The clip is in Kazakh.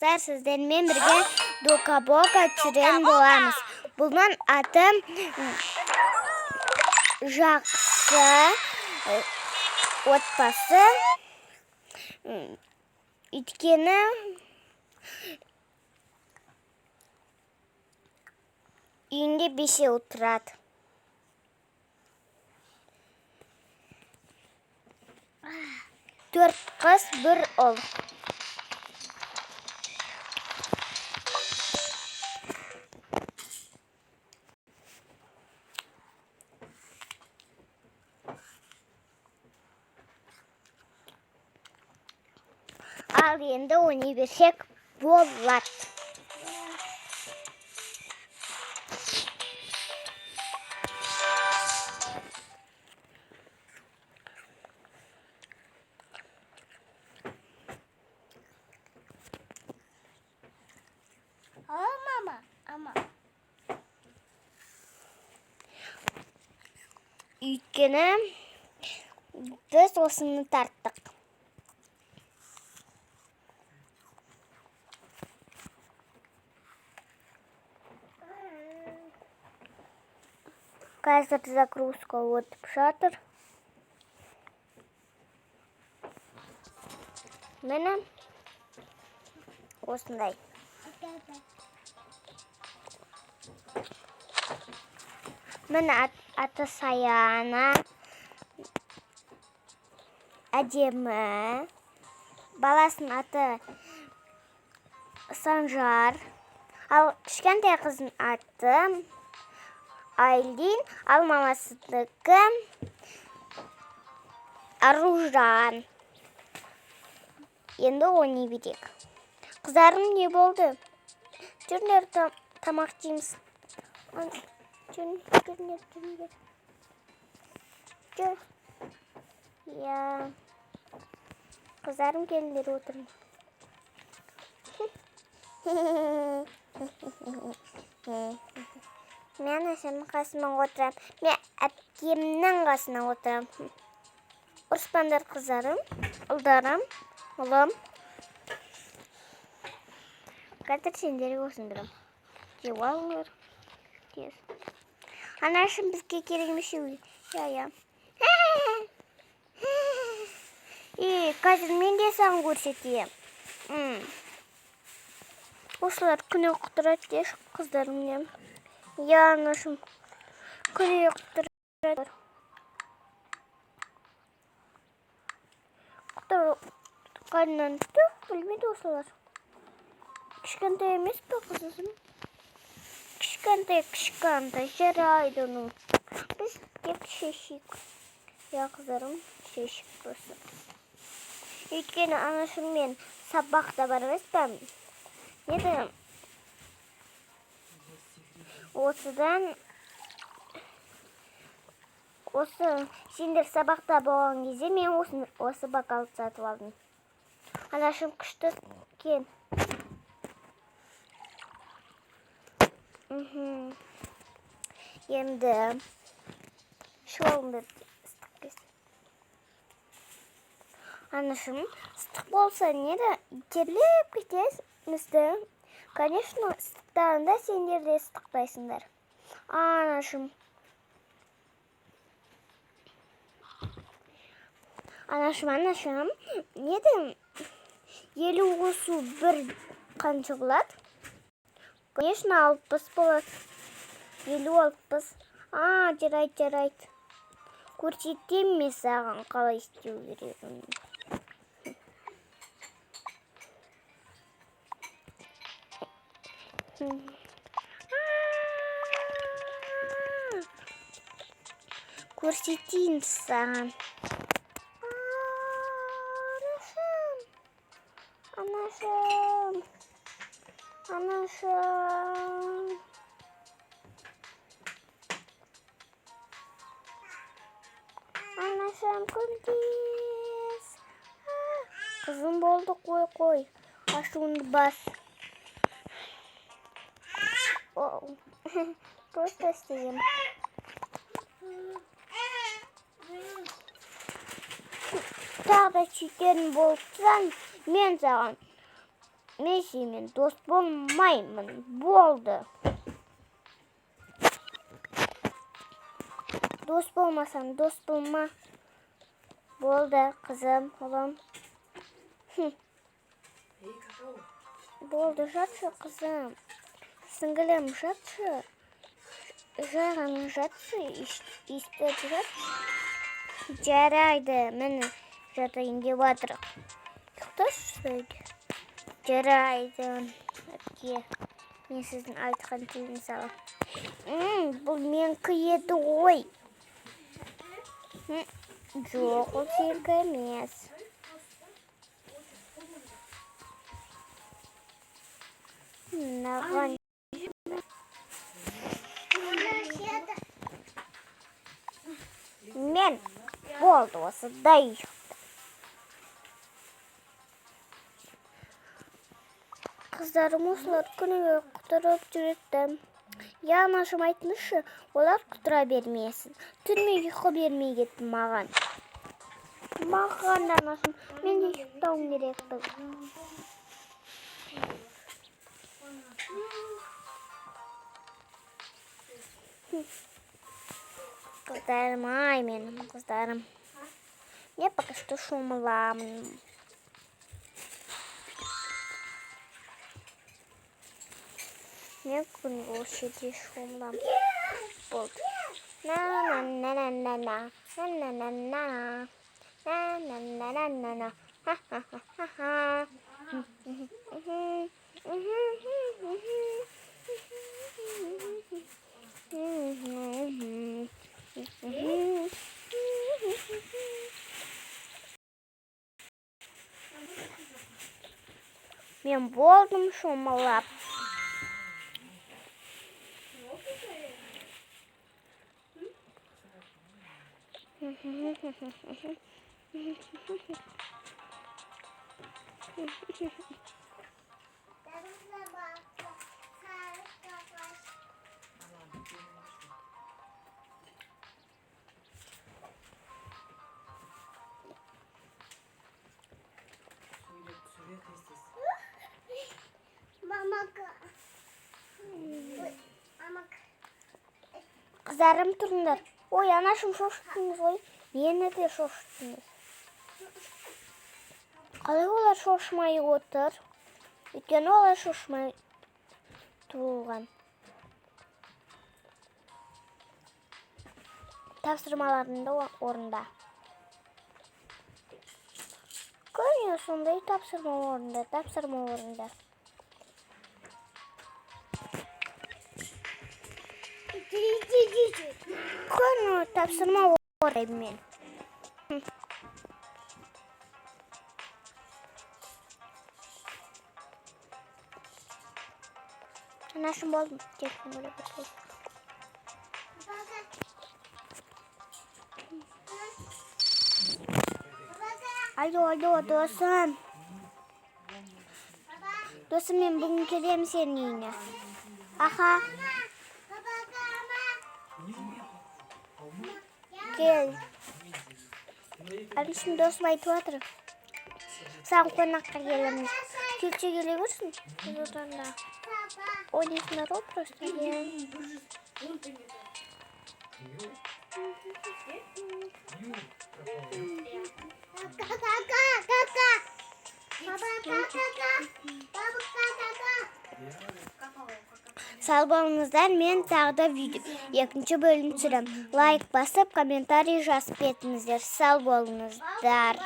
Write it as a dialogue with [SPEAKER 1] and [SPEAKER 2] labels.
[SPEAKER 1] Sizlerмен бірге Дока-бока түсірген боламыз. Бұлдан атым жақсы отбасы. Өйткені үйінде 5 отырады. Төрт қыз, бір ұл. Ал енді ойнай берсек болады. Өйткені біз осыны тарттық. Қазір загрузка өтіп жатыр. Мені осындай. Мені аты Саяна, әдемі. Баласын аты Санжар. Ал кішкентай қыздың аты Айлин, ал мамасыдікі Аружан. Енді ойнай берейік. Қыздарым не болды? Жүрнер тамақ жейміз. Жүрнер. Я. Қыздарым келдер отырын. Мен әшімнің қасына отырам. Мен әпкемнің қасына отырам. Ұрыспандар қыздарым, ұлдарым, ұлым. Қазір сендері осындырым. Жеп алыңдар. Анашым бізге керек емес үй. Я. Қазір мен де саған көрсетейін. Осылар күні құтырады деш қыздарым. Я, анашым күні құтырады. Құтырғаннан түк білмейді осылар. Кішкентай емес пе қызым? Кішкентай жарайды оның. Біз тек шешейік. Я, қыздарым шешік болсын. Өйткені анашыммен сабақта бар емес пе? Неді? Осы сендер сабақта болған кезде мен осы бокалды сатып алдым. Анашым күшті кен. Енді шуалымды ыстық кесіп. Анашым ыстық болса неді? Терлеп кетесіңізді. Конечно, ыстықтарында сендер де ыстықпайсыңдар. Анашым. Анашым, неді? 50 қосу бір қанша болады? Конечно, 60 болады. 50-60. Жарайды. Көрсетем мен саған қалай істеу керегін. Көрсетейін саған. Анашым көрдес. Қызым болды, қой. Ашуынды бас. Просто істейім. Тағы да чүйтерін болыпсан, мен саған Мен сенімен дос болмаймын. Болды. Дос болмасаң, дос болма. Болды, қызым, ұлым. Болды, жатшы, қызым. Сіңгілім, жатшы. Жағың жатшы, испет жатшы. Жарайды, мені жатайын деп жатыр. Ұйықташы сөйді. Жарайды. Әпке, мен сіздің айтқан тілін салам. Бұл менікі еді ғой. Жоқ, ол сенікі емес. Наған. Мен болды осыдай. Қыздарым осылар күніге құтырып жүреттім. Я анашым айтнышы, олар құтыра бермесін. Түнме ұйқы бермей кетті маған. Маған анашым, мен ұйықтауым керекпіз. Қыздарым, ай менің қыздарым. Я пока что шумыламын. Мен күнгі осы жерде шумылам. Болды. На-на-на-на-на-на. На-на-на-на-на. На-на-на-на-на-на. Ха-ха-ха-ха. Мен болдым шумылап. Қыздарым тұрыңдар. Ой, анашым шошыттыңыз ғой. Мені де шошыттыңыз. Қалай олар шошымай отыр? Өйткені олар шошымай туылған. Тапсырмаларында орында. Көріне сондай тапсырма орында. Көріне тапсырма орайым мен. Анашым болдым. Телефон көріп отырмын. Алло, досым. Досым, мен бүгін келем сенің үйіне. Аха. Кел. Алишім досым айтып отыр. Саған қонаққа келеміз. Келсе келе көрсін. Ой, не народ просто. Сау болыңыздар, мен тағы да екінші бөлім түсірем. Лайк басып, комментарий жазып кетіңіздер. Сау болыңыздар.